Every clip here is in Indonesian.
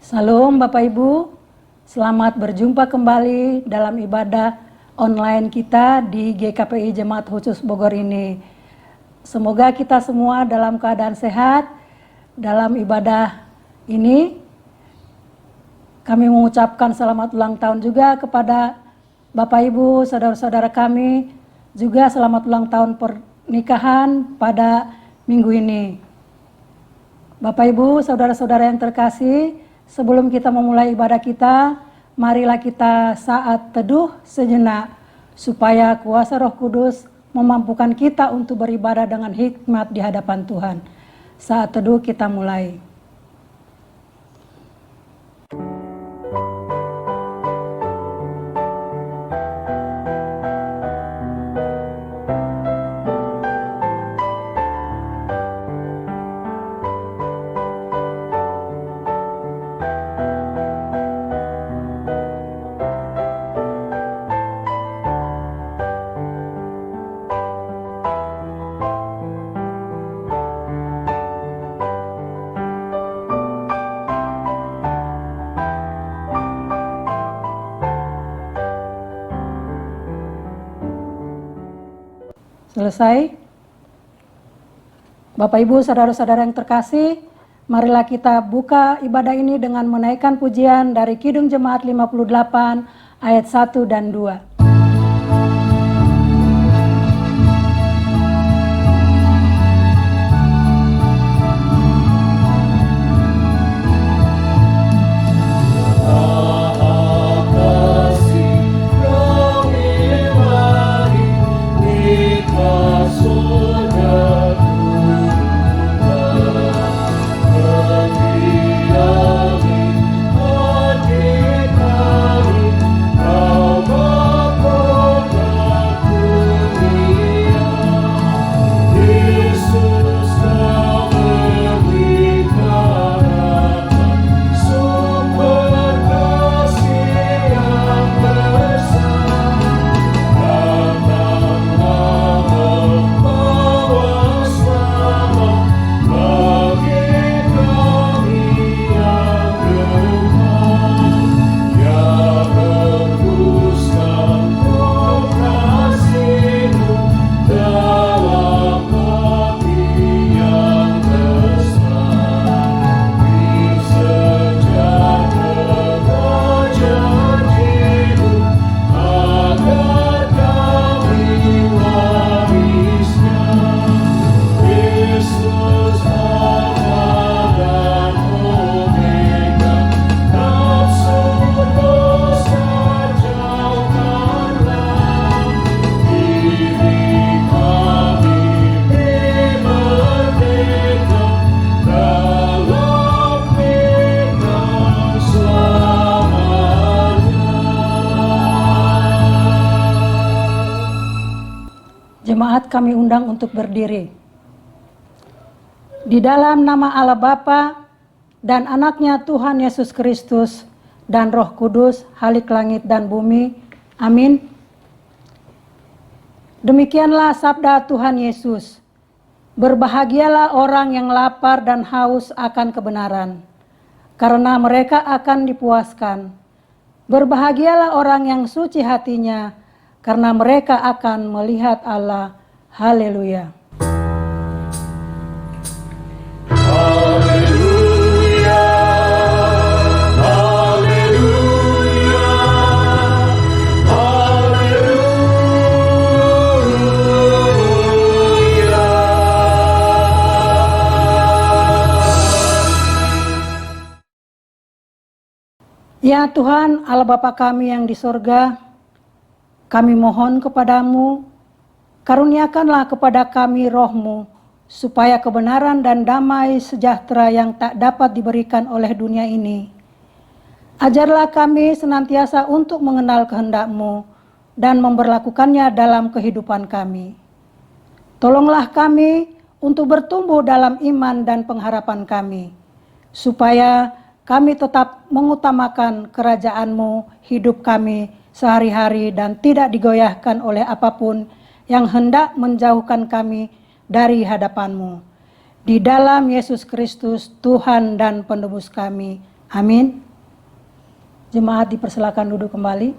Salam Bapak Ibu, selamat berjumpa kembali dalam ibadah online kita di GKPI Jemaat Khusus Bogor ini. Semoga kita semua dalam keadaan sehat dalam ibadah ini. Kami mengucapkan selamat ulang tahun juga kepada Bapak Ibu, saudara-saudara kami, juga selamat ulang tahun pernikahan pada minggu ini. Bapak Ibu, saudara-saudara yang terkasih, sebelum kita memulai ibadah kita, marilah kita saat teduh sejenak, supaya kuasa Roh Kudus memampukan kita untuk beribadah dengan hikmat di hadapan Tuhan. Saat teduh kita mulai. Selesai. Bapak Ibu, saudara-saudara yang terkasih, marilah kita buka ibadah ini dengan menaikkan pujian dari Kidung Jemaat 58 ayat 1 dan 2. Jemaat kami undang untuk berdiri. Di dalam nama Allah Bapa dan anaknya Tuhan Yesus Kristus dan Roh Kudus, Halik langit dan bumi. Amin. Demikianlah sabda Tuhan Yesus. Berbahagialah orang yang lapar dan haus akan kebenaran, karena mereka akan dipuaskan. Berbahagialah orang yang suci hatinya, karena mereka akan melihat Allah. Haleluya. Haleluya. Haleluya. Haleluya. Ya Tuhan, Allah Bapa kami yang di sorga, kami mohon kepadamu, karuniakanlah kepada kami roh-Mu, supaya kebenaran dan damai sejahtera yang tak dapat diberikan oleh dunia ini. Ajarlah kami senantiasa untuk mengenal kehendak-Mu dan memberlakukannya dalam kehidupan kami. Tolonglah kami untuk bertumbuh dalam iman dan pengharapan kami, supaya kami tetap mengutamakan kerajaan-Mu hidup kami sehari-hari dan tidak digoyahkan oleh apapun yang hendak menjauhkan kami dari hadapan-Mu. Di dalam Yesus Kristus, Tuhan dan penebus kami. Amin. Jemaat dipersilakan duduk kembali.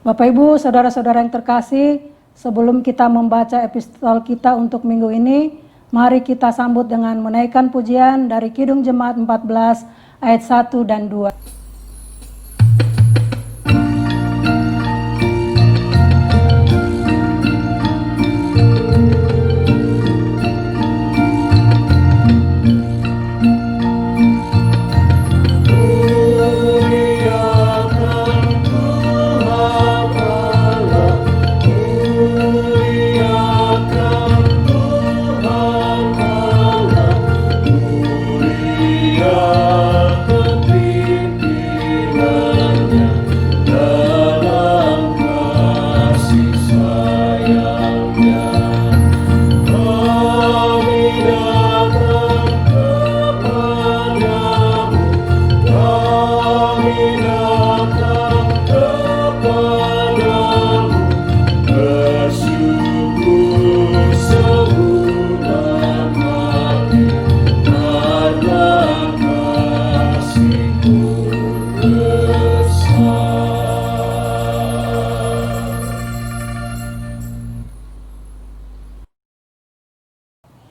Bapak Ibu, saudara-saudara yang terkasih, sebelum kita membaca epistol kita untuk minggu ini, mari kita sambut dengan menaikkan pujian dari Kidung Jemaat 14 ayat 1 dan 2.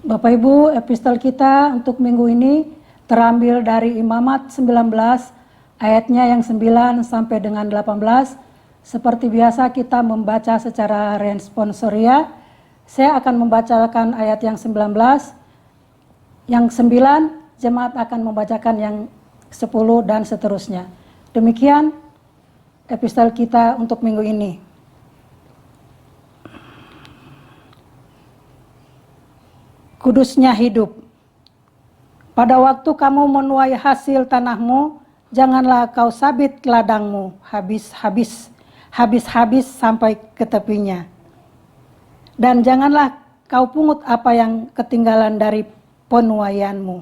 Bapak Ibu, epistol kita untuk minggu ini terambil dari Imamat 19 ayatnya yang 9 sampai dengan 18. Seperti biasa kita membaca secara responsoria. Saya akan membacakan ayat yang 19, yang 9 jemaat akan membacakan yang 10 dan seterusnya. Demikian epistol kita untuk minggu ini. Kudusnya hidup. Pada waktu kamu menuai hasil tanahmu, janganlah kau sabit ladangmu habis-habis sampai ke tepinya. Dan janganlah kau pungut apa yang ketinggalan dari penuaianmu.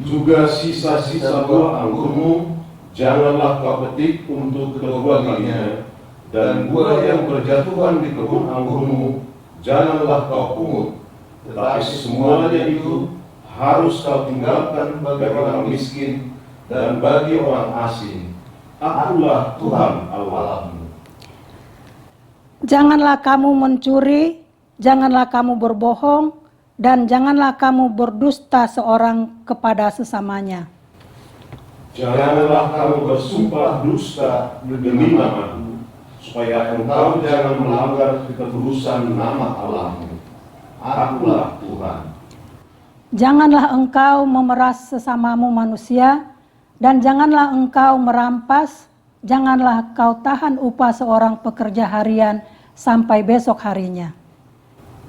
Juga sisa-sisa buah anggurmu, janganlah kau petik untuk kedua kalinya, dan buah yang berjatuhan di kebun anggurmu, janganlah kau pungut. Tetapi semuanya itu harus kau tinggalkan bagi orang miskin dan bagi orang asing. Akulah Tuhan Allahmu. Janganlah kamu mencuri, janganlah kamu berbohong, dan janganlah kamu berdusta seorang kepada sesamanya. Janganlah kamu bersumpah dusta demi namaku, supaya engkau jangan melanggar ketulusan nama Allahmu. Akulah Tuhan. Janganlah engkau memeras sesamamu manusia, dan janganlah engkau merampas, janganlah kau tahan upah seorang pekerja harian sampai besok harinya.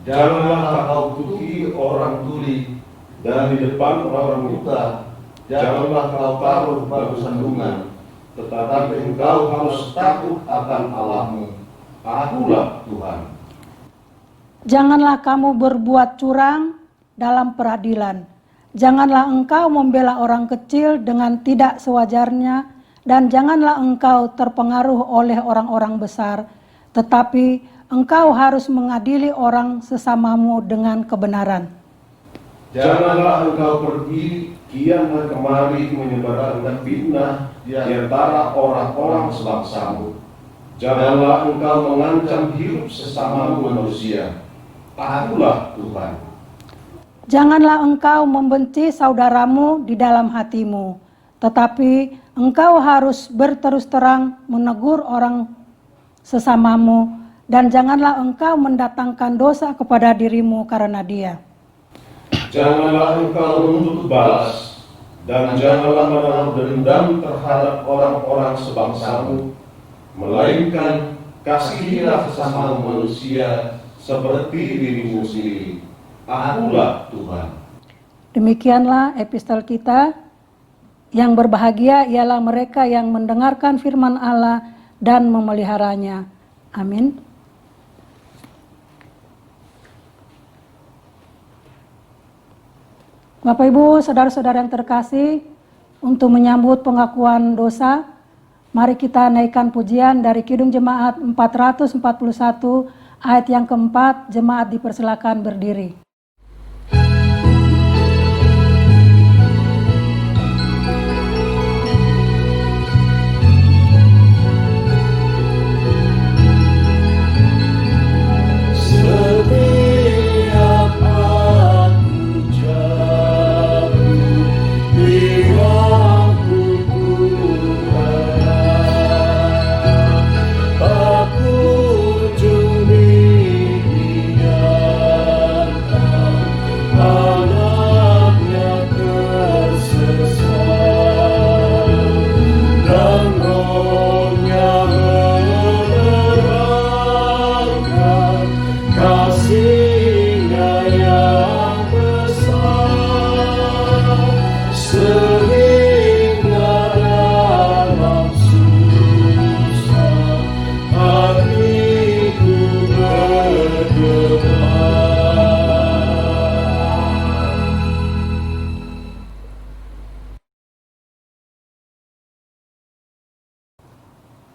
Janganlah kau kutuki orang tuli, dan di depan orang buta, janganlah kau taruh batu sandungan, tetapi engkau harus takut akan Allahmu. Akulah Tuhan. Janganlah kamu berbuat curang dalam peradilan. Janganlah engkau membela orang kecil dengan tidak sewajarnya, dan janganlah engkau terpengaruh oleh orang-orang besar, tetapi engkau harus mengadili orang sesamamu dengan kebenaran. Janganlah engkau pergi kian dan kemari menyebarkan fitnah di antara orang-orang sebangsamu. Janganlah engkau mengancam hidup sesamamu manusia. Akulah Tuhan. Janganlah engkau membenci saudaramu di dalam hatimu, tetapi engkau harus berterus terang menegur orang sesamamu, dan janganlah engkau mendatangkan dosa kepada dirimu karena dia. Janganlah engkau menuntut balas, dan janganlah menaruh dendam terhadap orang-orang sebangsamu, melainkan kasihilah sesama manusia seperti dirimu sendiri. Akulah Tuhan. Demikianlah epistol kita. Yang berbahagia ialah mereka yang mendengarkan firman Allah dan memeliharanya. Amin. Bapak Ibu, saudara-saudara yang terkasih, untuk menyambut pengakuan dosa, mari kita naikkan pujian dari Kidung Jemaat 441 Ayat yang keempat, jemaat dipersilakan berdiri. Setiap aku jatuh di rampungku aku cumi biarkan anaknya tersesat dan rohnya menerangkan kasihnya yang besar sehingga dalam susah hatiku berdebar.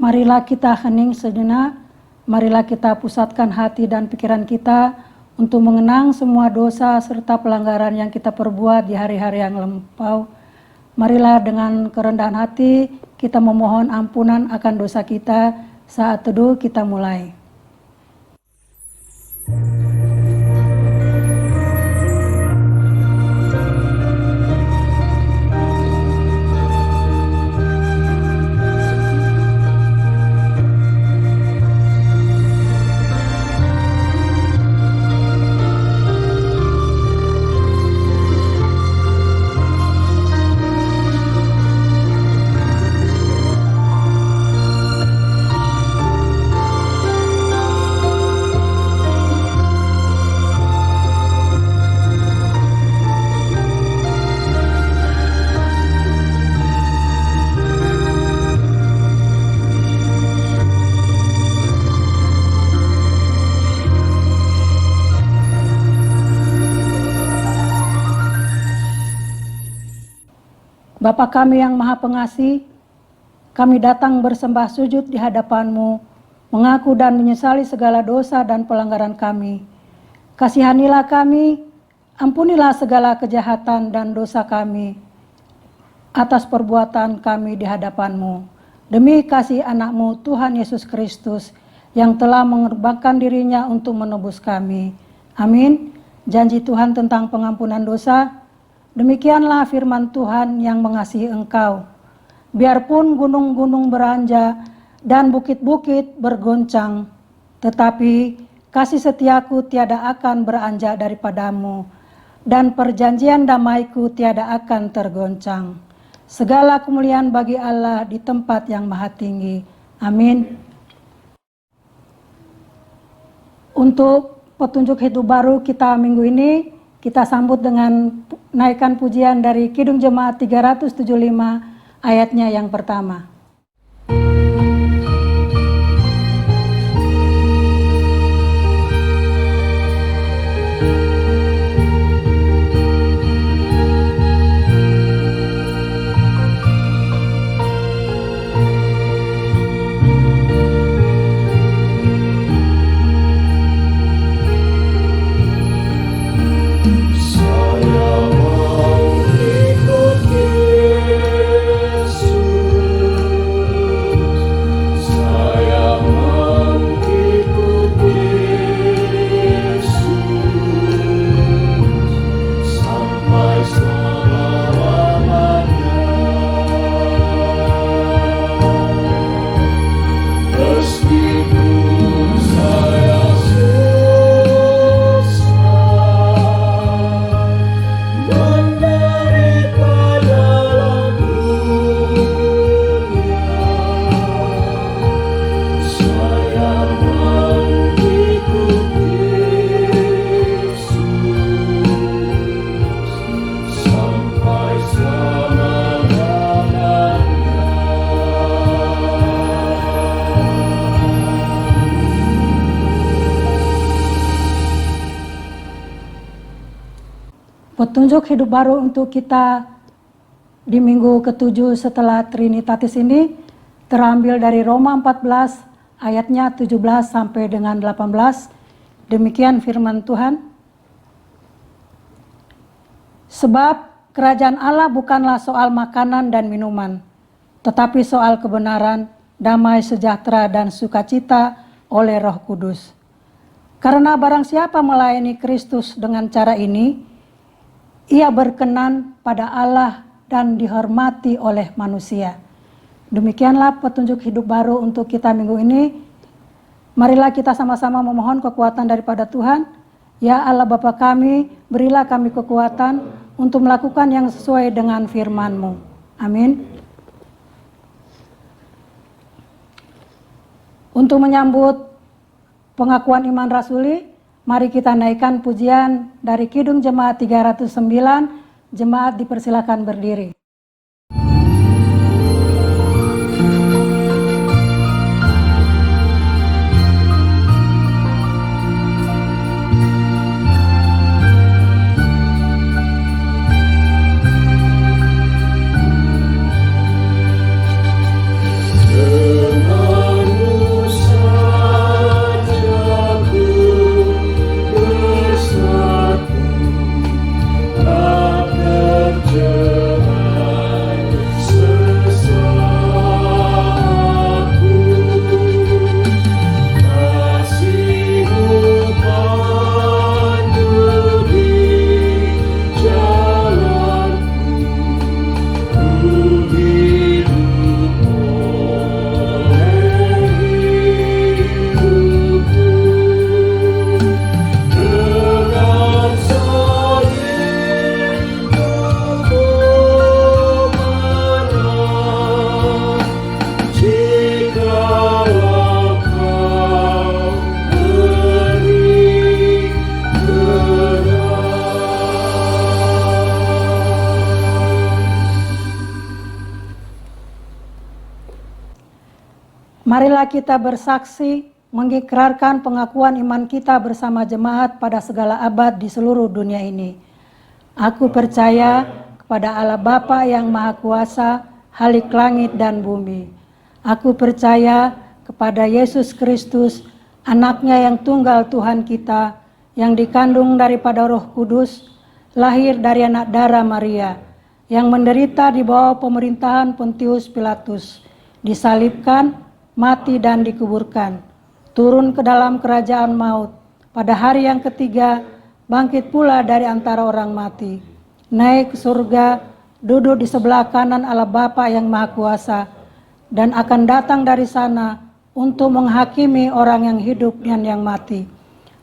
Marilah kita hening sejenak, marilah kita pusatkan hati dan pikiran kita untuk mengenang semua dosa serta pelanggaran yang kita perbuat di hari-hari yang lampau. Marilah dengan kerendahan hati kita memohon ampunan akan dosa kita. Saat teduh kita mulai. Bapa kami yang Maha Pengasih, kami datang bersembah sujud di hadapan-Mu, mengaku dan menyesali segala dosa dan pelanggaran kami. Kasihanilah kami, ampunilah segala kejahatan dan dosa kami atas perbuatan kami di hadapan-Mu. Demi kasih anak-Mu Tuhan Yesus Kristus yang telah mengorbankan dirinya untuk menebus kami. Amin. Janji Tuhan tentang pengampunan dosa. Demikianlah firman Tuhan yang mengasihi engkau. Biarpun gunung-gunung beranjak dan bukit-bukit bergoncang, tetapi kasih setiaku tiada akan beranjak daripadamu, dan perjanjian damaiku tiada akan tergoncang. Segala kemuliaan bagi Allah di tempat yang maha tinggi. Amin. Untuk petunjuk hidup baru kita minggu ini, kita sambut dengan naikkan pujian dari Kidung Jemaat 375 ayatnya yang pertama. Petunjuk hidup baru untuk kita di minggu ke-7 setelah Trinitatis ini terambil dari Roma 14 ayatnya 17 sampai dengan 18. Demikian firman Tuhan. Sebab kerajaan Allah bukanlah soal makanan dan minuman, tetapi soal kebenaran, damai sejahtera dan sukacita oleh Roh Kudus. Karena barang siapa melayani Kristus dengan cara ini, ia berkenan pada Allah dan dihormati oleh manusia. Demikianlah petunjuk hidup baru untuk kita minggu ini. Marilah kita sama-sama memohon kekuatan daripada Tuhan. Ya Allah Bapa kami, berilah kami kekuatan untuk melakukan yang sesuai dengan firman-Mu. Amin. Untuk menyambut pengakuan iman rasuli, mari kita naikkan pujian dari Kidung Jemaat 309. Jemaat dipersilakan berdiri. Marilah kita bersaksi mengikrarkan pengakuan iman kita bersama jemaat pada segala abad di seluruh dunia ini. Aku percaya kepada Allah Bapa yang Maha Kuasa, Halik langit dan bumi. Aku percaya kepada Yesus Kristus, Anaknya yang tunggal Tuhan kita, yang dikandung daripada Roh Kudus, lahir dari anak darah Maria, yang menderita di bawah pemerintahan Pontius Pilatus, disalibkan, mati dan dikuburkan, turun ke dalam kerajaan maut, pada hari yang ketiga bangkit pula dari antara orang mati, naik ke surga, duduk di sebelah kanan Allah Bapa yang Maha Kuasa, dan akan datang dari sana untuk menghakimi orang yang hidup dan yang mati.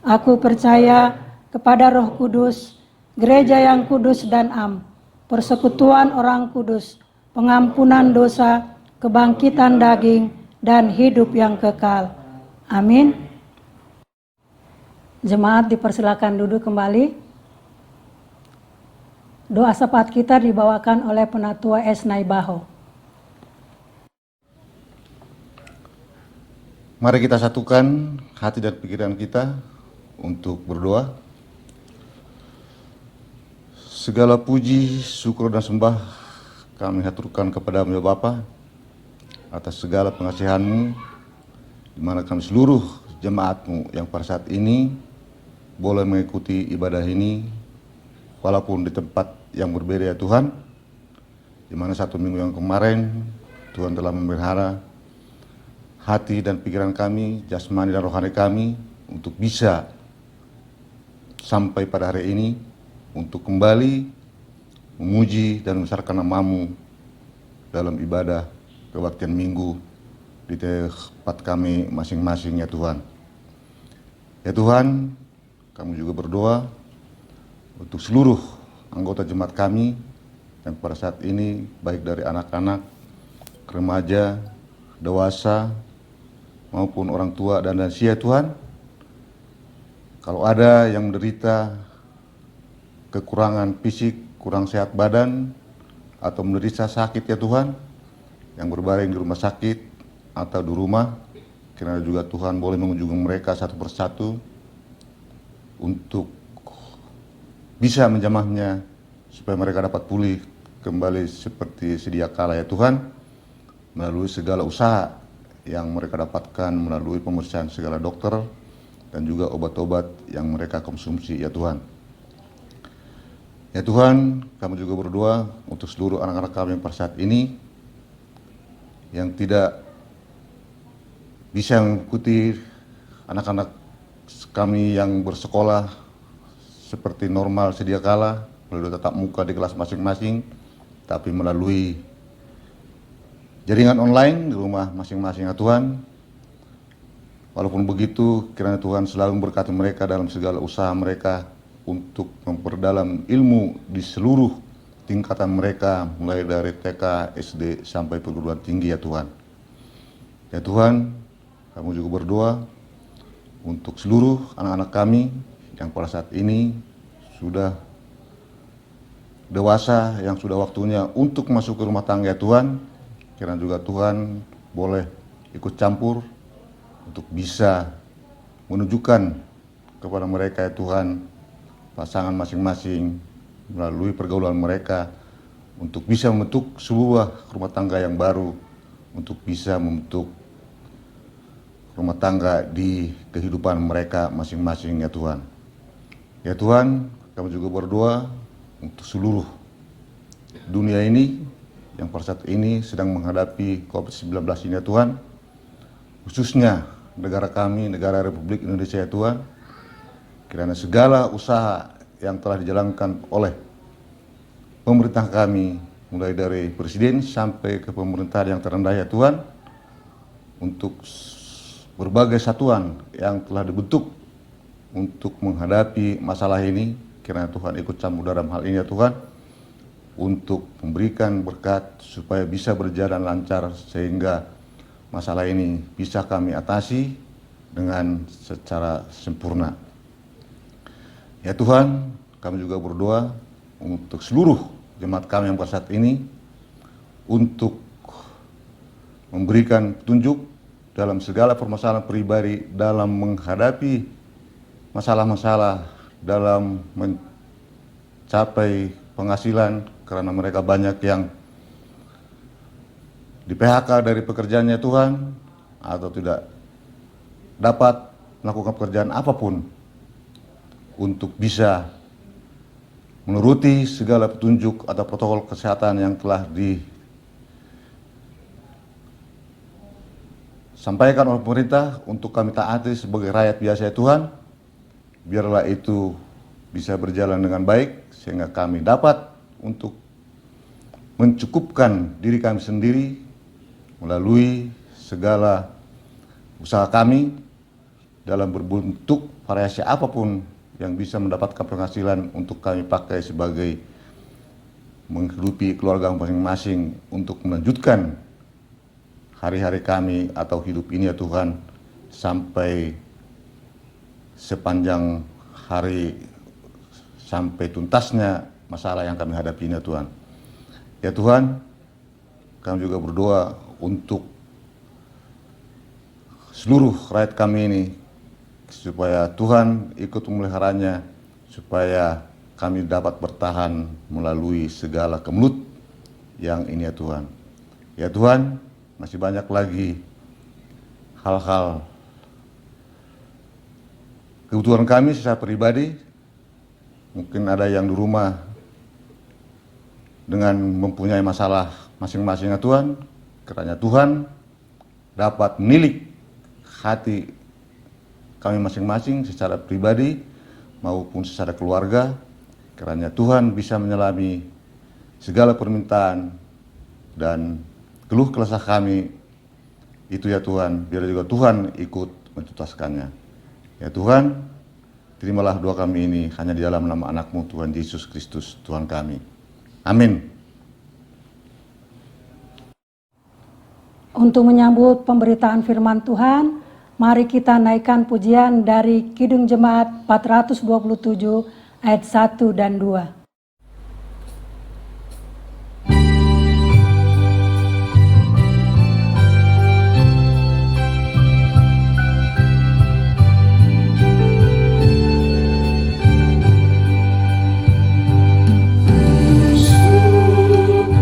Aku percaya kepada Roh Kudus, gereja yang kudus dan am, persekutuan orang kudus, pengampunan dosa, kebangkitan daging, dan hidup yang kekal. Amin. Jemaat dipersilakan duduk kembali. Doa syafaat kita dibawakan oleh Penatua S. Naibaho. Mari kita satukan hati dan pikiran kita untuk berdoa. Segala puji, syukur dan sembah kami haturkan kepada-Mu ya Bapa, atas segala pengasihan-Mu, di mana kami seluruh jemaat-Mu yang pada saat ini boleh mengikuti ibadah ini, walaupun di tempat yang berbeda ya Tuhan, di mana 1 minggu yang kemarin Tuhan telah memelihara hati dan pikiran kami, jasmani dan rohani kami, untuk bisa sampai pada hari ini, untuk kembali memuji dan membesarkan nama-Mu dalam ibadah kebaktian minggu di tempat kami masing-masing ya Tuhan. Ya Tuhan, kami juga berdoa untuk seluruh anggota jemaat kami yang pada saat ini baik dari anak-anak, remaja, dewasa maupun orang tua dan lansia Tuhan. Kalau ada yang menderita kekurangan fisik, kurang sehat badan, atau menderita sakit ya Tuhan, yang berbaring di rumah sakit atau di rumah, kiranya juga Tuhan boleh mengunjungi mereka satu persatu untuk bisa menjamahnya supaya mereka dapat pulih kembali seperti sedia kala ya Tuhan, melalui segala usaha yang mereka dapatkan melalui pemeriksaan segala dokter dan juga obat-obat yang mereka konsumsi, ya Tuhan. Ya Tuhan, kami juga berdoa untuk seluruh anak-anak kami pada saat ini yang tidak bisa mengikuti anak-anak kami yang bersekolah seperti normal sedia kala, melalui tatap muka di kelas masing-masing, tapi melalui jaringan online di rumah masing-masing, ya Tuhan. Walaupun begitu, kiranya Tuhan selalu memberkati mereka dalam segala usaha mereka untuk memperdalam ilmu di seluruh tingkatan mereka, mulai dari TK, SD, sampai perguruan tinggi, ya Tuhan. Ya Tuhan, kami juga berdoa untuk seluruh anak-anak kami yang pada saat ini sudah dewasa, yang sudah waktunya untuk masuk ke rumah tangga, ya Tuhan. Kiranya juga Tuhan boleh ikut campur untuk bisa menunjukkan kepada mereka, ya Tuhan, pasangan masing-masing melalui pergaulan mereka untuk bisa membentuk sebuah rumah tangga yang baru, untuk bisa membentuk rumah tangga di kehidupan mereka masing-masing, ya Tuhan. Ya Tuhan, kami juga berdoa untuk seluruh dunia ini yang pada saat ini sedang menghadapi COVID-19 ini, ya Tuhan. Khususnya negara kami, negara Republik Indonesia, ya Tuhan. Kiranya segala usaha yang telah dijalankan oleh pemerintah kami, mulai dari presiden sampai ke pemerintahan yang terendah, ya Tuhan, untuk berbagai satuan yang telah dibentuk untuk menghadapi masalah ini, kiranya Tuhan ikut campur dalam hal ini, ya Tuhan, untuk memberikan berkat supaya bisa berjalan lancar sehingga masalah ini bisa kami atasi dengan secara sempurna. Ya Tuhan, kami juga berdoa untuk seluruh jemaat kami yang pada saat ini untuk memberikan petunjuk dalam segala permasalahan pribadi dalam menghadapi masalah-masalah dalam mencapai penghasilan, karena mereka banyak yang di PHK dari pekerjaannya, Tuhan, atau tidak dapat melakukan pekerjaan apapun untuk bisa menuruti segala petunjuk atau protokol kesehatan yang telah disampaikan oleh pemerintah untuk kami taati sebagai rakyat biasa, ya Tuhan. Biarlah itu bisa berjalan dengan baik sehingga kami dapat untuk mencukupkan diri kami sendiri melalui segala usaha kami dalam berbentuk variasi apapun yang bisa mendapatkan penghasilan untuk kami pakai sebagai menghidupi keluarga masing-masing untuk melanjutkan hari-hari kami atau hidup ini, ya Tuhan, sampai sepanjang hari, sampai tuntasnya masalah yang kami hadapi ini, ya Tuhan. Ya Tuhan, kami juga berdoa untuk seluruh rakyat kami ini, supaya Tuhan ikut memeliharanya, supaya kami dapat bertahan melalui segala kemelut yang ini, ya Tuhan. Ya Tuhan, masih banyak lagi hal-hal kebutuhan kami secara pribadi. Mungkin ada yang di rumah dengan mempunyai masalah masing-masing, ya Tuhan. Kiranya Tuhan dapat menilik hati kami masing-masing secara pribadi maupun secara keluarga. Kiranya Tuhan bisa menyelami segala permintaan dan keluh kesah kami itu, ya Tuhan. Biar juga Tuhan ikut menuntaskannya. Ya Tuhan, terimalah doa kami ini hanya di dalam nama anak-Mu, Tuhan Yesus Kristus, Tuhan kami. Amin. Untuk menyambut pemberitaan firman Tuhan, mari kita naikkan pujian dari Kidung Jemaat 427 ayat 1 dan 2. Suka melupakan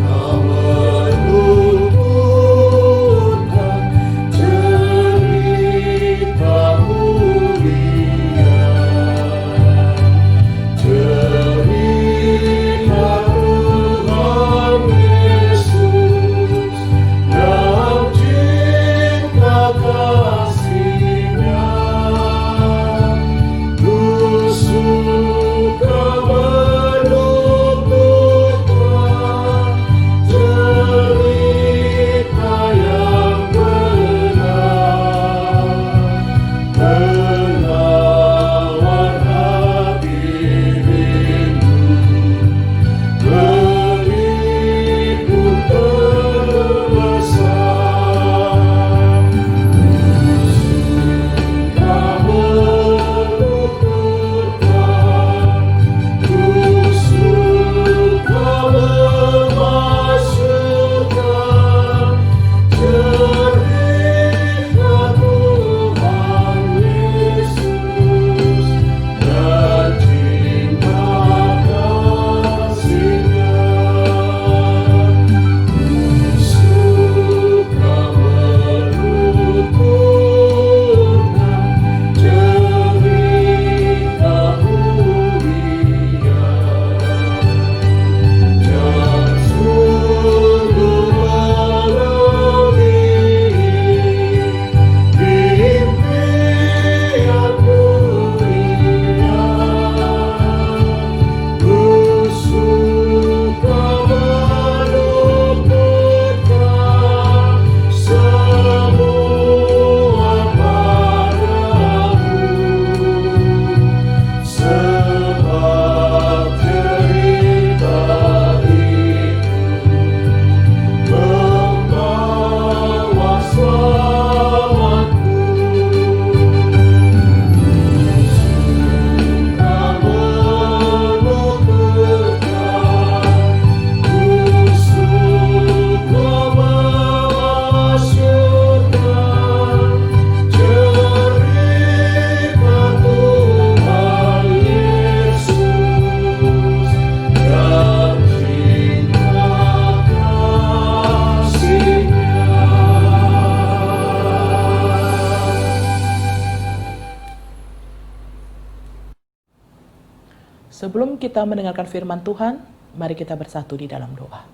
Sebelum kita mendengarkan firman Tuhan, mari kita bersatu di dalam doa.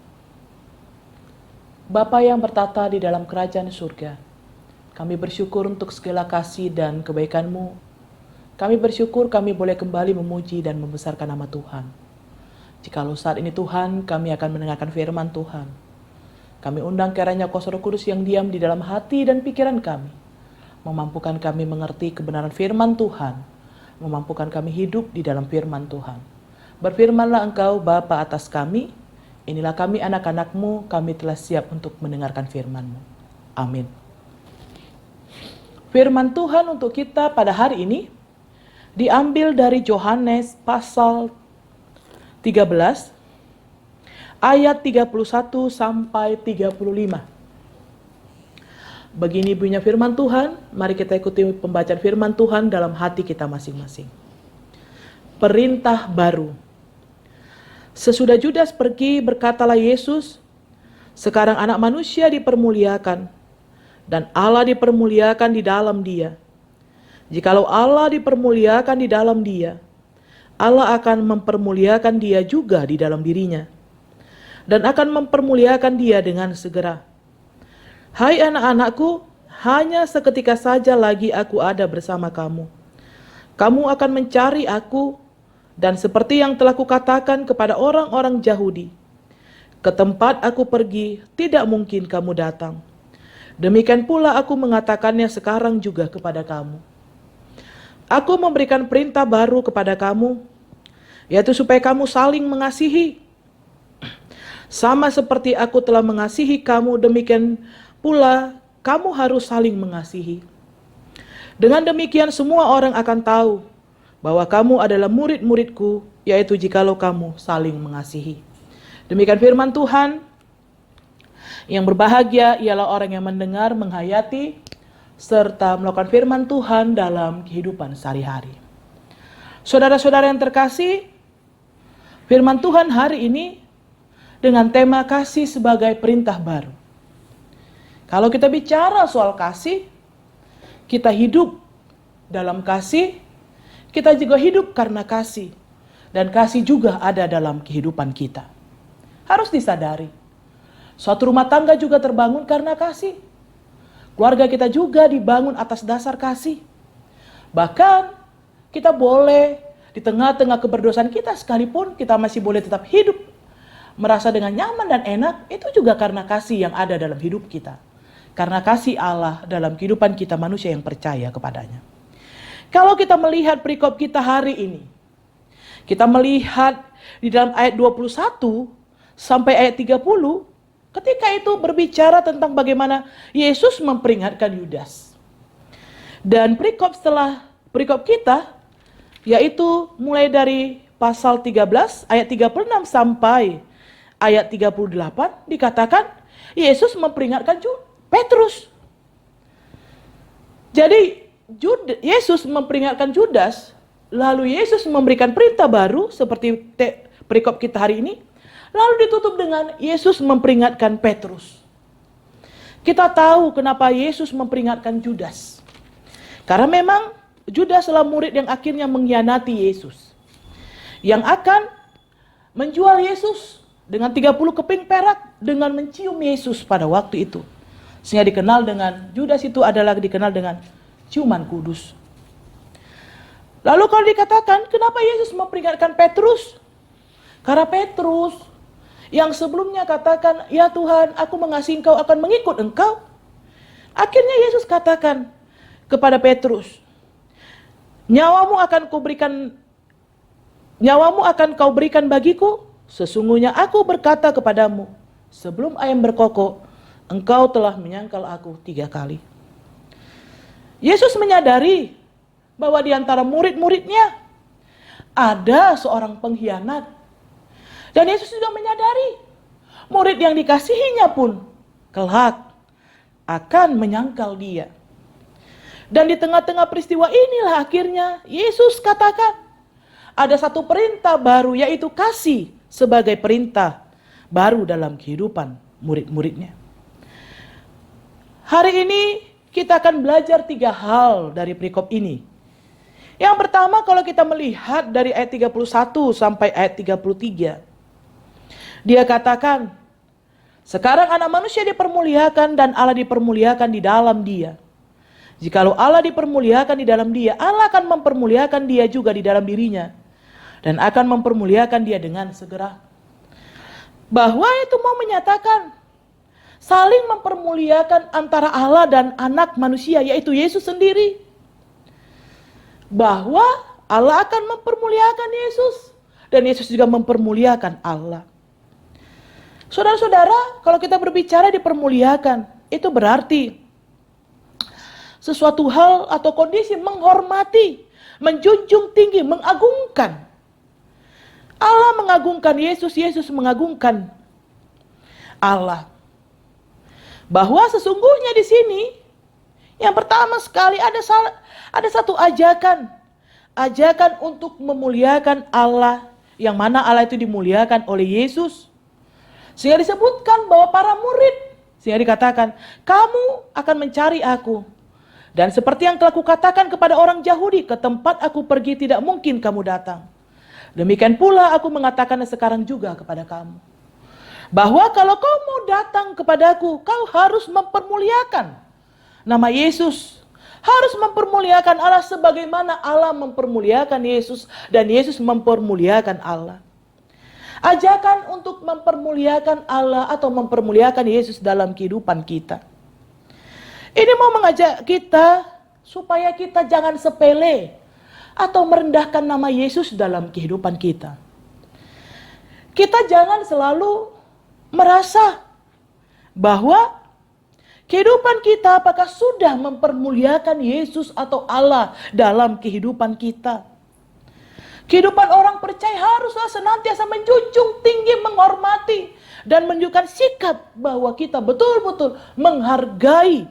Bapa yang bertata di dalam kerajaan surga, kami bersyukur untuk segala kasih dan kebaikan-Mu. Kami bersyukur kami boleh kembali memuji dan membesarkan nama Tuhan. Jikalau saat ini Tuhan, kami akan mendengarkan firman Tuhan. Kami undang kiranya Kuasa Roh Kudus yang diam di dalam hati dan pikiran kami, memampukan kami mengerti kebenaran firman Tuhan, memampukan kami hidup di dalam firman Tuhan. Berfirmanlah Engkau Bapa atas kami, inilah kami anak-anak-Mu, kami telah siap untuk mendengarkan firman-Mu. Amin. Firman Tuhan untuk kita pada hari ini diambil dari Yohanes pasal 13 ayat 31 sampai 35. Begini bunyinya firman Tuhan, mari kita ikuti pembacaan firman Tuhan dalam hati kita masing-masing. Perintah baru. Sesudah Judas pergi, berkatalah Yesus, sekarang anak manusia dipermuliakan, dan Allah dipermuliakan di dalam dia. Jikalau Allah dipermuliakan di dalam dia, Allah akan mempermuliakan dia juga di dalam dirinya, dan akan mempermuliakan dia dengan segera. Hai anak-anakku, hanya seketika saja lagi aku ada bersama kamu. Kamu akan mencari aku, dan seperti yang telah kukatakan kepada orang-orang Yahudi, ke tempat aku pergi tidak mungkin kamu datang. Demikian pula aku mengatakannya sekarang juga kepada kamu. Aku memberikan perintah baru kepada kamu, yaitu supaya kamu saling mengasihi. Sama seperti aku telah mengasihi kamu, demikian pula kamu harus saling mengasihi. Dengan demikian semua orang akan tahu bahwa kamu adalah murid-muridku, yaitu jikalau kamu saling mengasihi. Demikian firman Tuhan. Yang berbahagia ialah orang yang mendengar, menghayati, serta melakukan firman Tuhan dalam kehidupan sehari-hari. Saudara-saudara yang terkasih, firman Tuhan hari ini dengan tema kasih sebagai perintah baru. Kalau kita bicara soal kasih, kita hidup dalam kasih, kita juga hidup karena kasih, dan kasih juga ada dalam kehidupan kita. Harus disadari, suatu rumah tangga juga terbangun karena kasih. Keluarga kita juga dibangun atas dasar kasih. Bahkan kita boleh di tengah-tengah keberdosaan kita sekalipun kita masih boleh tetap hidup merasa dengan nyaman dan enak, itu juga karena kasih yang ada dalam hidup kita. Karena kasih Allah dalam kehidupan kita manusia yang percaya kepadanya. Kalau kita melihat perikop kita hari ini, kita melihat di dalam ayat 21 sampai ayat 30, ketika itu berbicara tentang bagaimana Yesus memperingatkan Yudas. Dan perikop setelah perikop kita, yaitu mulai dari pasal 13 ayat 36 sampai ayat 38, dikatakan Yesus memperingatkan Petrus. Jadi Yesus memperingatkan Judas, lalu Yesus memberikan perintah baru seperti perikop kita hari ini. Lalu ditutup dengan Yesus memperingatkan Petrus. Kita tahu kenapa Yesus memperingatkan Judas. Karena memang Judas adalah murid yang akhirnya mengkhianati Yesus. Yang akan menjual Yesus dengan 30 keping perak dengan mencium Yesus pada waktu itu. Sehingga dikenal dengan, Judas itu adalah dikenal dengan ciuman kudus. Lalu kalau dikatakan kenapa Yesus memperingatkan Petrus? Karena Petrus yang sebelumnya katakan, ya Tuhan, aku mengasihi Engkau, akan mengikut Engkau. Akhirnya Yesus katakan kepada Petrus, nyawamu akan kau berikan bagiku. Sesungguhnya aku berkata kepadamu, sebelum ayam berkokok, engkau telah menyangkal aku 3 kali. Yesus menyadari bahwa di antara murid-muridnya ada seorang pengkhianat. Dan Yesus juga menyadari murid yang dikasihinya pun kelak akan menyangkal dia. Dan di tengah-tengah peristiwa inilah akhirnya Yesus katakan ada satu perintah baru, yaitu kasih sebagai perintah baru dalam kehidupan murid-muridnya. Hari ini kita akan belajar 3 hal dari perikop ini. Yang pertama, kalau kita melihat dari ayat 31 sampai ayat 33. Dia katakan, sekarang anak manusia dipermuliakan dan Allah dipermuliakan di dalam dia. Jikalau Allah dipermuliakan di dalam dia, Allah akan mempermuliakan dia juga di dalam dirinya. Dan akan mempermuliakan dia dengan segera. Bahwa itu mau menyatakan saling mempermuliakan antara Allah dan anak manusia, yaitu Yesus sendiri. Bahwa Allah akan mempermuliakan Yesus dan Yesus juga mempermuliakan Allah. Saudara-saudara, kalau kita berbicara dipermuliakan, itu berarti sesuatu hal atau kondisi menghormati, menjunjung tinggi, mengagungkan. Allah mengagungkan Yesus, Yesus mengagungkan Allah. Bahwa sesungguhnya di sini yang pertama sekali ada satu ajakan untuk memuliakan Allah, yang mana Allah itu dimuliakan oleh Yesus. Sehingga disebutkan bahwa para murid, sehingga dikatakan, kamu akan mencari aku. Dan seperti yang telah kukatakan kepada orang Yahudi, ke tempat aku pergi tidak mungkin kamu datang. Demikian pula aku mengatakannya sekarang juga kepada kamu. Bahwa kalau kau mau datang kepadaku, kau harus mempermuliakan nama Yesus. Harus mempermuliakan Allah sebagaimana Allah mempermuliakan Yesus dan Yesus mempermuliakan Allah. Ajakan untuk mempermuliakan Allah atau mempermuliakan Yesus dalam kehidupan kita. Ini mau mengajak kita supaya kita jangan sepele atau merendahkan nama Yesus dalam kehidupan kita. Kita jangan selalu merasa bahwa kehidupan kita apakah sudah mempermuliakan Yesus atau Allah dalam kehidupan kita. Kehidupan orang percaya haruslah senantiasa menjunjung tinggi, menghormati, dan menunjukkan sikap bahwa kita betul-betul menghargai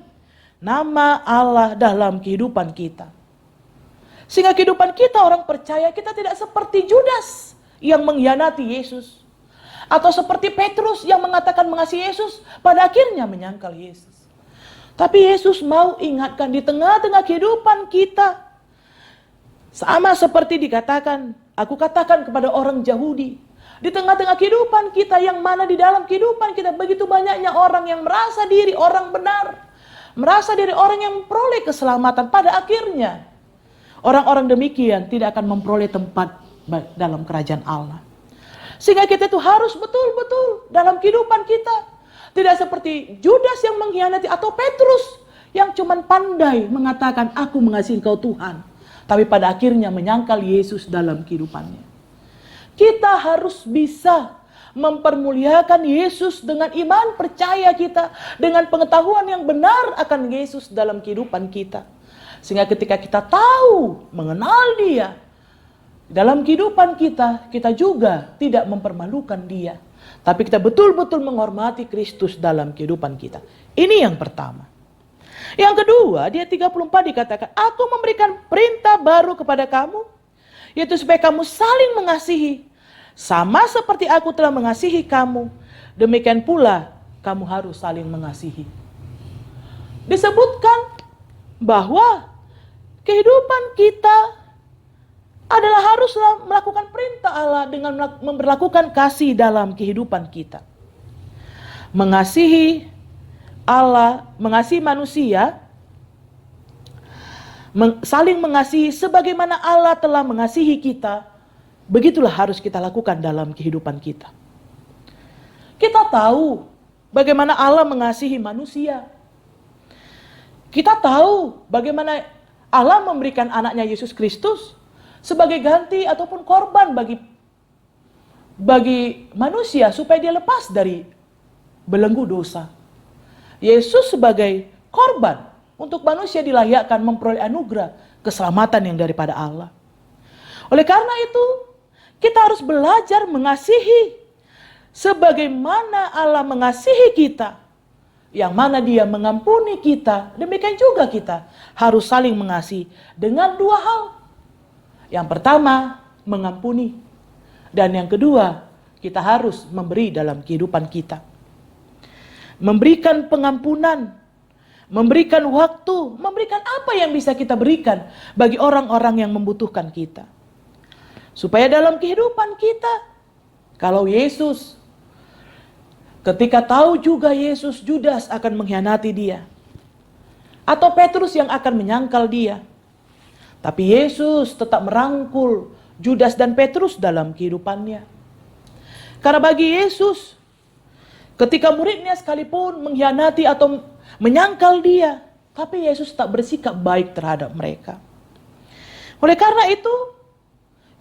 nama Allah dalam kehidupan kita. Sehingga kehidupan kita orang percaya, kita tidak seperti Judas yang mengkhianati Yesus. Atau seperti Petrus yang mengatakan mengasihi Yesus, pada akhirnya menyangkal Yesus. Tapi Yesus mau ingatkan di tengah-tengah kehidupan kita, sama seperti dikatakan, aku katakan kepada orang Yahudi, di tengah-tengah kehidupan kita yang mana di dalam kehidupan kita begitu banyaknya orang yang merasa diri orang benar, merasa diri orang yang memperoleh keselamatan. Pada akhirnya, orang-orang demikian tidak akan memperoleh tempat dalam kerajaan Allah. Sehingga kita itu harus betul-betul dalam kehidupan kita. Tidak seperti Judas yang mengkhianati atau Petrus yang cuman pandai mengatakan, aku mengasihi Engkau Tuhan. Tapi pada akhirnya menyangkal Yesus dalam kehidupannya. Kita harus bisa mempermuliakan Yesus dengan iman percaya kita, dengan pengetahuan yang benar akan Yesus dalam kehidupan kita. Sehingga ketika kita tahu, mengenal Dia, dalam kehidupan kita, kita juga tidak mempermalukan Dia. Tapi kita betul-betul menghormati Kristus dalam kehidupan kita. Ini yang pertama. Yang kedua, di ayat 34 dikatakan, aku memberikan perintah baru kepada kamu, yaitu supaya kamu saling mengasihi. Sama seperti aku telah mengasihi kamu, demikian pula kamu harus saling mengasihi. Disebutkan bahwa kehidupan kita adalah haruslah melakukan perintah Allah dengan memperlakukan kasih dalam kehidupan kita. Mengasihi Allah, mengasihi manusia, saling mengasihi sebagaimana Allah telah mengasihi kita, begitulah harus kita lakukan dalam kehidupan kita. Kita tahu bagaimana Allah mengasihi manusia. Kita tahu bagaimana Allah memberikan anaknya Yesus Kristus sebagai ganti ataupun korban bagi manusia supaya dia lepas dari belenggu dosa. Yesus sebagai korban untuk manusia dilayakkan memperoleh anugerah keselamatan yang daripada Allah. Oleh karena itu, kita harus belajar mengasihi sebagaimana Allah mengasihi kita, yang mana Dia mengampuni kita. Demikian juga kita harus saling mengasihi dengan dua hal. Yang pertama, mengampuni, dan yang kedua, kita harus memberi dalam kehidupan kita. Memberikan pengampunan, memberikan waktu, memberikan apa yang bisa kita berikan bagi orang-orang yang membutuhkan kita. Supaya dalam kehidupan kita, kalau Yesus, ketika tahu juga Yesus, Judas akan mengkhianati dia, atau Petrus yang akan menyangkal dia, tapi Yesus tetap merangkul Judas dan Petrus dalam kehidupannya. Karena bagi Yesus, ketika muridnya sekalipun mengkhianati atau menyangkal dia, tapi Yesus tak bersikap baik terhadap mereka. Oleh karena itu,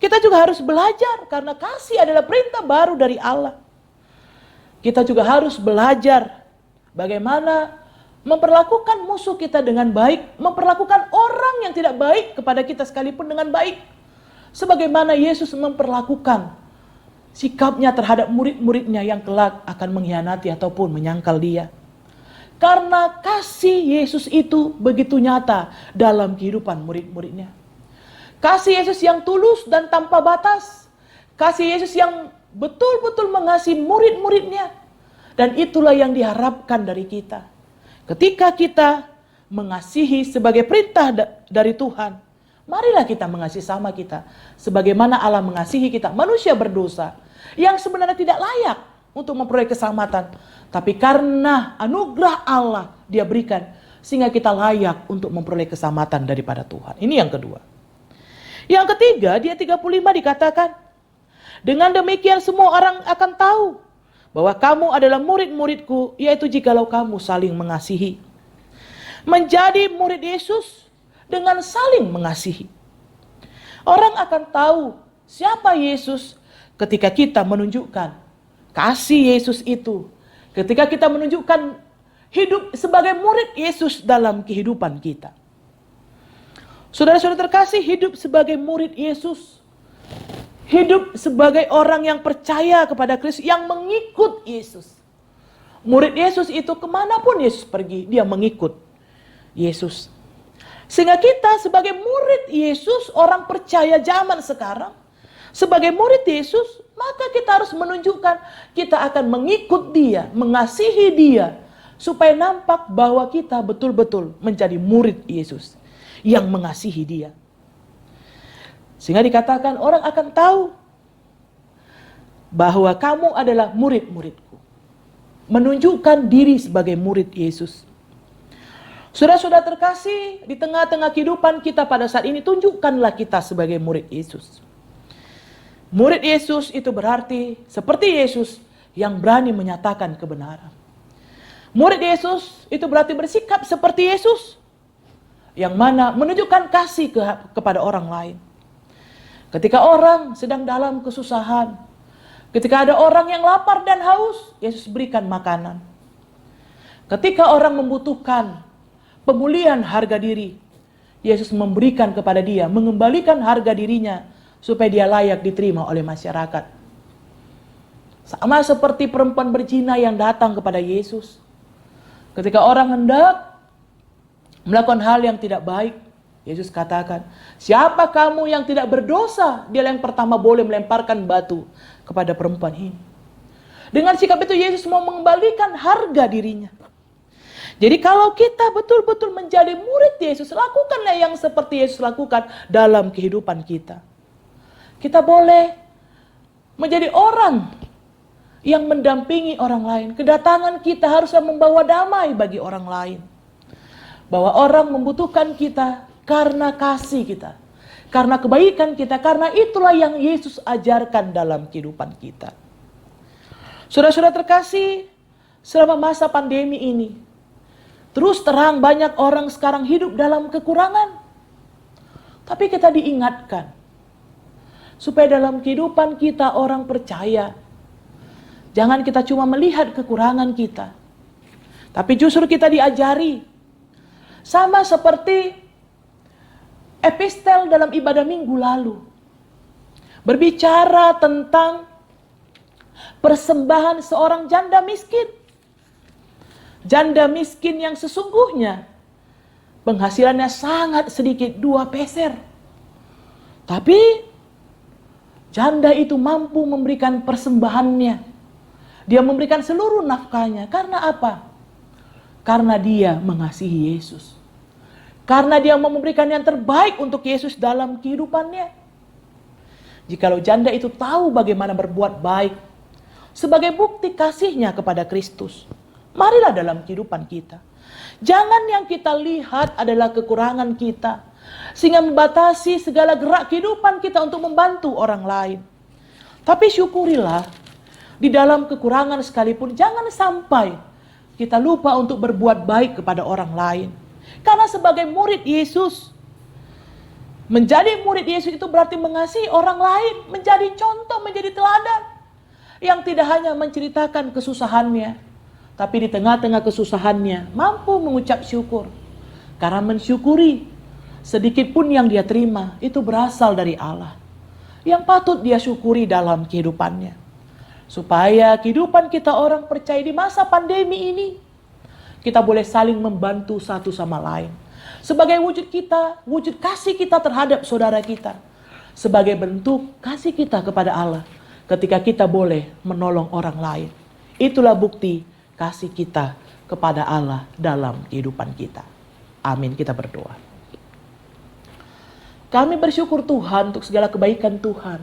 kita juga harus belajar, karena kasih adalah perintah baru dari Allah. Kita juga harus belajar bagaimana memperlakukan musuh kita dengan baik, memperlakukan orang yang tidak baik kepada kita sekalipun dengan baik. Sebagaimana Yesus memperlakukan sikapnya terhadap murid-muridnya yang kelak akan mengkhianati ataupun menyangkal dia. Karena kasih Yesus itu begitu nyata dalam kehidupan murid-muridnya. Kasih Yesus yang tulus dan tanpa batas. Kasih Yesus yang betul-betul mengasihi murid-muridnya. Dan itulah yang diharapkan dari kita. Ketika kita mengasihi sebagai perintah dari Tuhan, marilah kita mengasihi sama kita. Sebagaimana Allah mengasihi kita, manusia berdosa, yang sebenarnya tidak layak untuk memperoleh keselamatan. Tapi karena anugerah Allah dia berikan, sehingga kita layak untuk memperoleh keselamatan daripada Tuhan. Ini yang kedua. Yang ketiga, di ayat 35 dikatakan, dengan demikian semua orang akan tahu bahwa kamu adalah murid-muridku, yaitu jikalau kamu saling mengasihi. Menjadi murid Yesus dengan saling mengasihi. Orang akan tahu siapa Yesus ketika kita menunjukkan kasih Yesus itu. Ketika kita menunjukkan hidup sebagai murid Yesus dalam kehidupan kita. Saudara-saudara terkasih, hidup sebagai murid Yesus, hidup sebagai orang yang percaya kepada Kristus, yang mengikut Yesus. Murid Yesus itu kemanapun Yesus pergi, dia mengikut Yesus. Sehingga kita sebagai murid Yesus, orang percaya zaman sekarang, sebagai murid Yesus, maka kita harus menunjukkan kita akan mengikut dia, mengasihi dia, supaya nampak bahwa kita betul-betul menjadi murid Yesus yang mengasihi dia. Sehingga dikatakan orang akan tahu bahwa kamu adalah murid-muridku. Menunjukkan diri sebagai murid Yesus. Saudara-saudara terkasih, di tengah-tengah kehidupan kita pada saat ini, tunjukkanlah kita sebagai murid Yesus. Murid Yesus itu berarti seperti Yesus yang berani menyatakan kebenaran. Murid Yesus itu berarti bersikap seperti Yesus, yang mana menunjukkan kasih kepada orang lain. Ketika orang sedang dalam kesusahan, ketika ada orang yang lapar dan haus, Yesus berikan makanan. Ketika orang membutuhkan pemulihan harga diri, Yesus memberikan kepada dia, mengembalikan harga dirinya supaya dia layak diterima oleh masyarakat. Sama seperti perempuan berzina yang datang kepada Yesus. Ketika orang hendak melakukan hal yang tidak baik, Yesus katakan, siapa kamu yang tidak berdosa? Dia yang pertama boleh melemparkan batu kepada perempuan ini. Dengan sikap itu Yesus mau mengembalikan harga dirinya. Jadi kalau kita betul-betul menjadi murid Yesus, lakukanlah yang seperti Yesus lakukan dalam kehidupan kita. Kita boleh menjadi orang yang mendampingi orang lain. Kedatangan kita harusnya membawa damai bagi orang lain. Bahwa orang membutuhkan kita karena kasih kita, karena kebaikan kita, karena itulah yang Yesus ajarkan dalam kehidupan kita. Saudara-saudara terkasih, selama masa pandemi ini, terus terang banyak orang sekarang hidup dalam kekurangan. Tapi kita diingatkan, supaya dalam kehidupan kita orang percaya, jangan kita cuma melihat kekurangan kita, tapi justru kita diajari, sama seperti epistel dalam ibadah minggu lalu, berbicara tentang persembahan seorang janda miskin. Janda miskin yang sesungguhnya penghasilannya sangat sedikit, 2 peser. Tapi janda itu mampu memberikan persembahannya. Dia memberikan seluruh nafkahnya. Karena apa? Karena dia mengasihi Yesus. Karena dia mau memberikan yang terbaik untuk Yesus dalam kehidupannya. Jikalau janda itu tahu bagaimana berbuat baik sebagai bukti kasihnya kepada Kristus, marilah dalam kehidupan kita. Jangan yang kita lihat adalah kekurangan kita, sehingga membatasi segala gerak kehidupan kita untuk membantu orang lain. Tapi syukurilah, di dalam kekurangan sekalipun jangan sampai kita lupa untuk berbuat baik kepada orang lain. Karena sebagai murid Yesus, menjadi murid Yesus itu berarti mengasihi orang lain, menjadi contoh, menjadi teladan. Yang tidak hanya menceritakan kesusahannya, tapi di tengah-tengah kesusahannya mampu mengucap syukur. Karena mensyukuri sedikit pun yang dia terima itu berasal dari Allah, yang patut dia syukuri dalam kehidupannya. Supaya kehidupan kita orang percaya di masa pandemi ini, kita boleh saling membantu satu sama lain. Sebagai wujud kita, wujud kasih kita terhadap saudara kita. Sebagai bentuk kasih kita kepada Allah ketika kita boleh menolong orang lain. Itulah bukti kasih kita kepada Allah dalam kehidupan kita. Amin, kita berdoa. Kami bersyukur Tuhan untuk segala kebaikan Tuhan.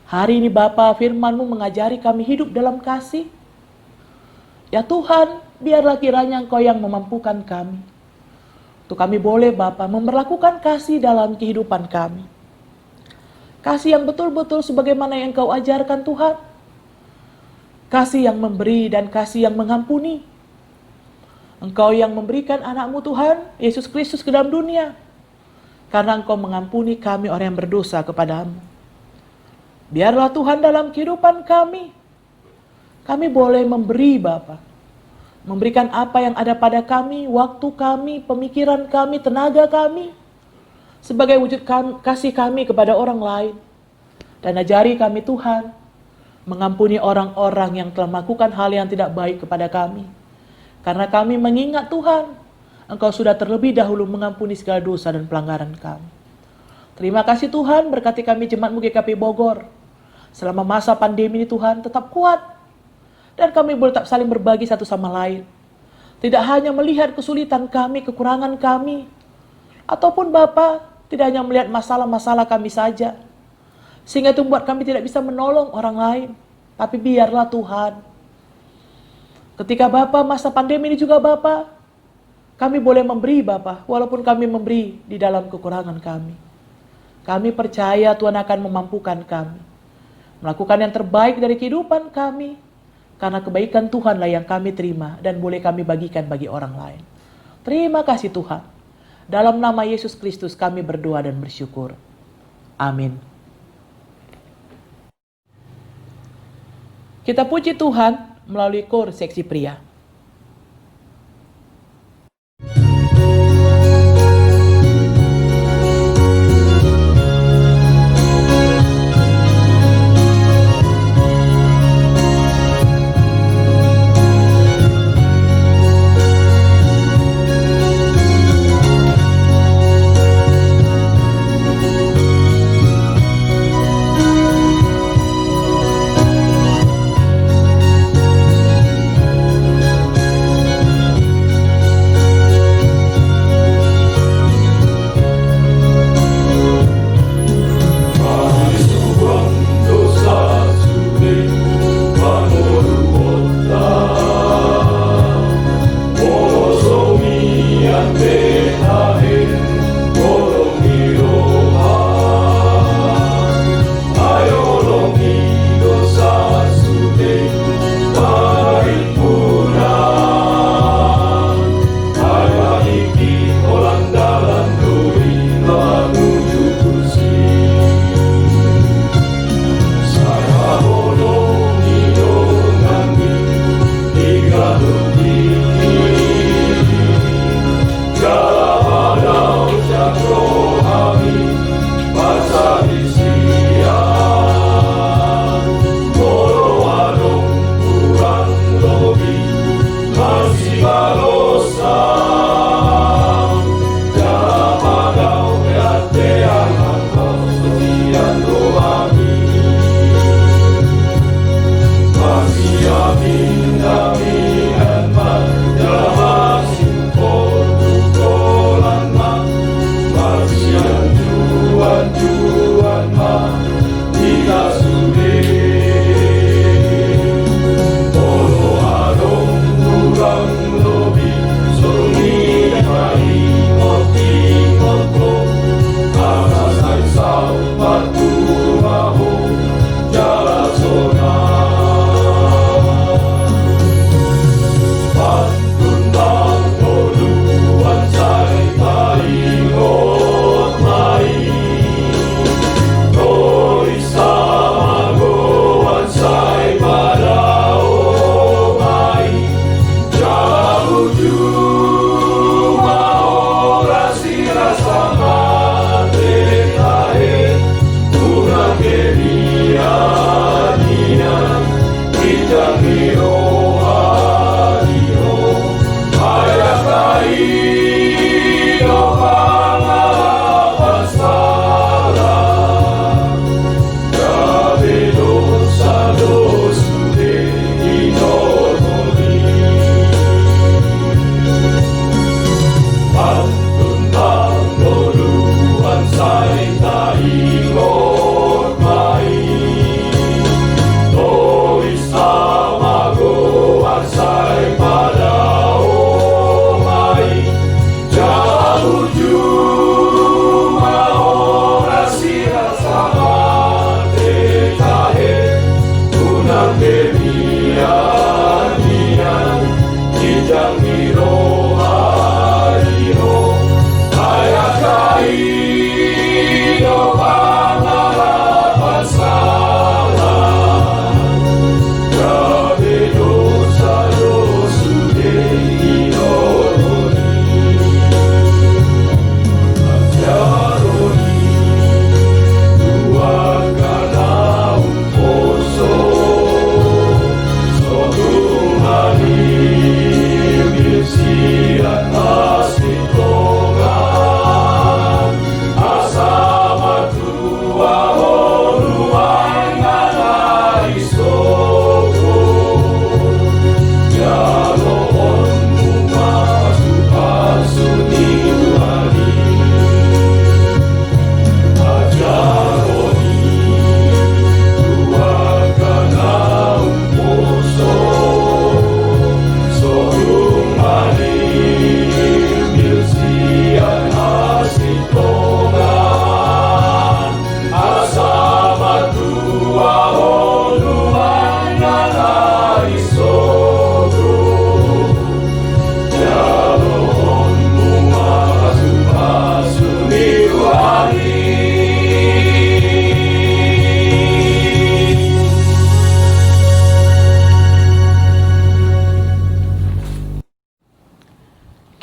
Hari ini Bapa, firman-Mu mengajari kami hidup dalam kasih. Ya Tuhan, biarlah kiranya Engkau yang memampukan kami. Untuk kami boleh Bapa memperlakukan kasih dalam kehidupan kami. Kasih yang betul-betul sebagaimana yang Engkau ajarkan Tuhan. Kasih yang memberi dan kasih yang mengampuni. Engkau yang memberikan anak-Mu Tuhan, Yesus Kristus ke dalam dunia. Karena Engkau mengampuni kami orang yang berdosa kepadamu. Biarlah Tuhan dalam kehidupan kami boleh memberi Bapa. Memberikan apa yang ada pada kami, waktu kami, pemikiran kami, tenaga kami. Sebagai wujud kasih kami kepada orang lain. Dan ajari kami Tuhan, mengampuni orang-orang yang telah melakukan hal yang tidak baik kepada kami. Karena kami mengingat Tuhan, Engkau sudah terlebih dahulu mengampuni segala dosa dan pelanggaran kami. Terima kasih Tuhan, berkati kami Jemaat-Mu GKP Bogor. Selama masa pandemi ini Tuhan tetap kuat. Dan kami boleh tetap saling berbagi satu sama lain. Tidak hanya melihat kesulitan kami, kekurangan kami. Ataupun Bapa, tidak hanya melihat masalah-masalah kami saja. Sehingga itu membuat kami tidak bisa menolong orang lain. Tapi biarlah Tuhan, ketika Bapa masa pandemi ini juga Bapa, kami boleh memberi Bapa, walaupun kami memberi di dalam kekurangan kami. Kami percaya Tuhan akan memampukan kami. Melakukan yang terbaik dari kehidupan kami. Karena kebaikan Tuhanlah yang kami terima dan boleh kami bagikan bagi orang lain. Terima kasih Tuhan. Dalam nama Yesus Kristus kami berdoa dan bersyukur. Amin. Kita puji Tuhan melalui kor seksi pria.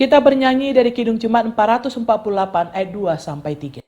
Kita bernyanyi dari Kidung Jemaat 448 ayat 2 sampai 3.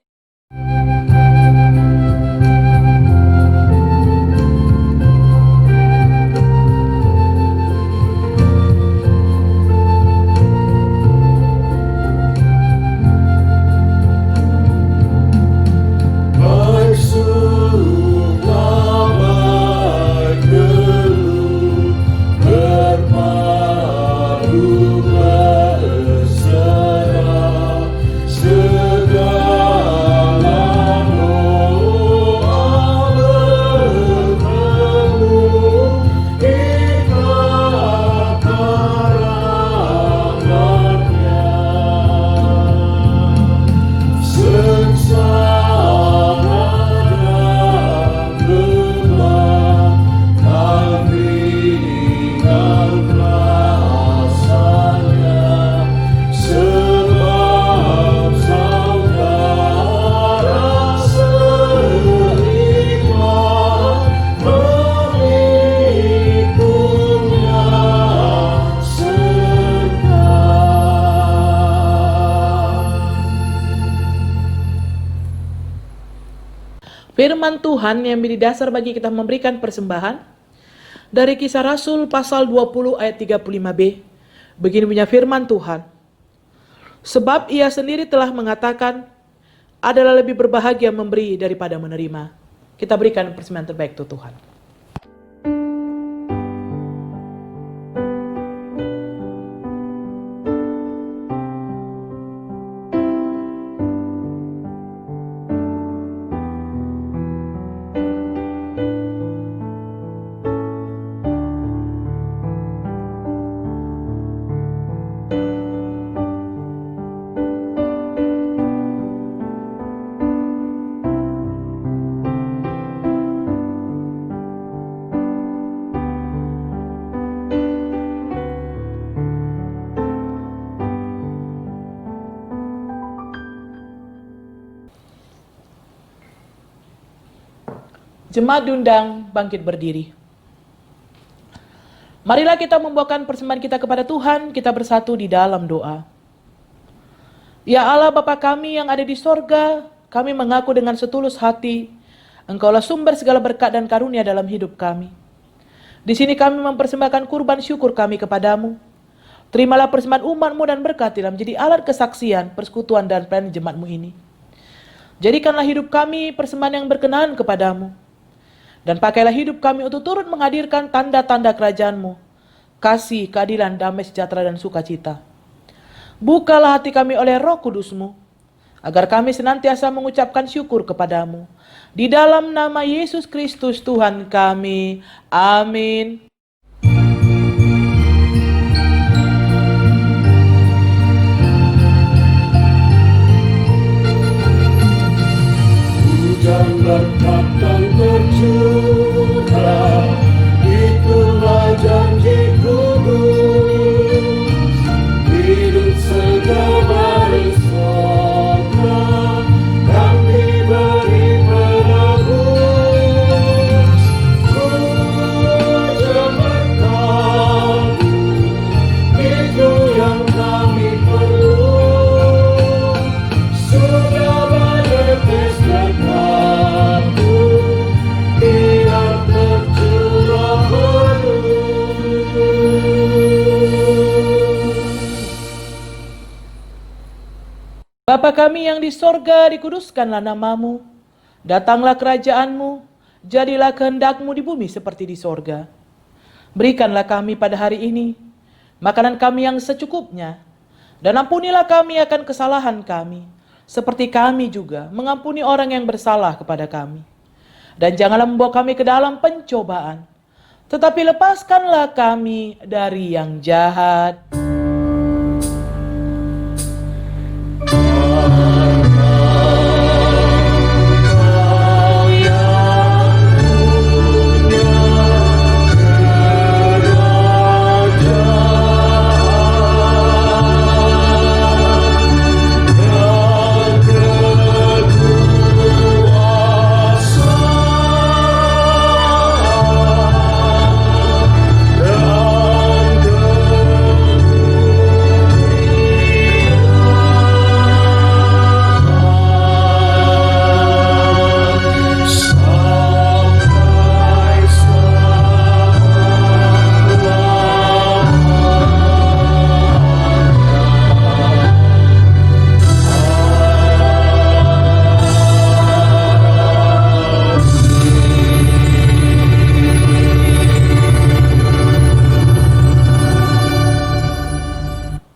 Firman Tuhan yang menjadi dasar bagi kita memberikan persembahan dari Kisah Rasul pasal 20 ayat 35b. Begini punya firman Tuhan. Sebab ia sendiri telah mengatakan, adalah lebih berbahagia memberi daripada menerima. Kita berikan persembahan terbaik untuk Tuhan. Jemaat diundang bangkit berdiri. Marilah kita membawakan persembahan kita kepada Tuhan, kita bersatu di dalam doa. Ya Allah Bapa kami yang ada di sorga, kami mengaku dengan setulus hati Engkaulah sumber segala berkat dan karunia dalam hidup kami. Di sini kami mempersembahkan kurban syukur kami kepadamu. Terimalah persembahan umat-Mu dan berkatilah menjadi alat kesaksian, persekutuan dan pelayanan jemaat-Mu ini. Jadikanlah hidup kami persembahan yang berkenan kepadamu. Dan pakailah hidup kami untuk turut menghadirkan tanda-tanda kerajaan-Mu, kasih, keadilan, damai, sejahtera, dan sukacita. Bukalah hati kami oleh Roh Kudus-Mu, agar kami senantiasa mengucapkan syukur kepadamu. Di dalam nama Yesus Kristus Tuhan kami. Amin. Hujan berkat dan tercurah, itulah janji kudus. Hidup segala di sorga dan diberi penebus. Hujan berkat, itu yang kami perlu. Sudah menetes berkat-Mu, tidak tercurah penuh. Bapa kami yang di sorga, dikuduskanlah nama-Mu. Datanglah kerajaan-Mu, jadilah kehendak-Mu di bumi seperti di sorga. Berikanlah kami pada hari ini makanan kami yang secukupnya, dan ampunilah kami akan kesalahan kami, seperti kami juga mengampuni orang yang bersalah kepada kami. Dan janganlah membawa kami ke dalam pencobaan, tetapi lepaskanlah kami dari yang jahat.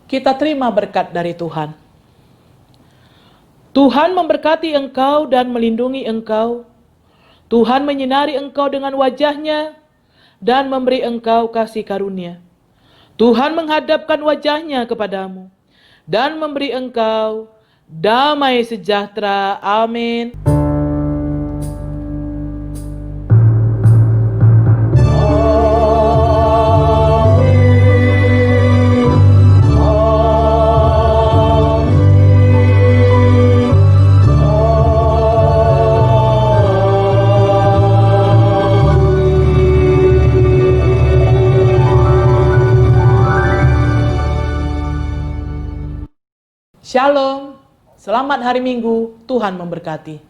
Kita terima berkat dari Tuhan. Tuhan memberkati engkau dan melindungi engkau. Tuhan menyinari engkau dengan wajah-Nya dan memberi engkau kasih karunia. Tuhan menghadapkan wajah-Nya kepadamu dan memberi engkau damai sejahtera. Amin. Shalom, selamat hari Minggu, Tuhan memberkati.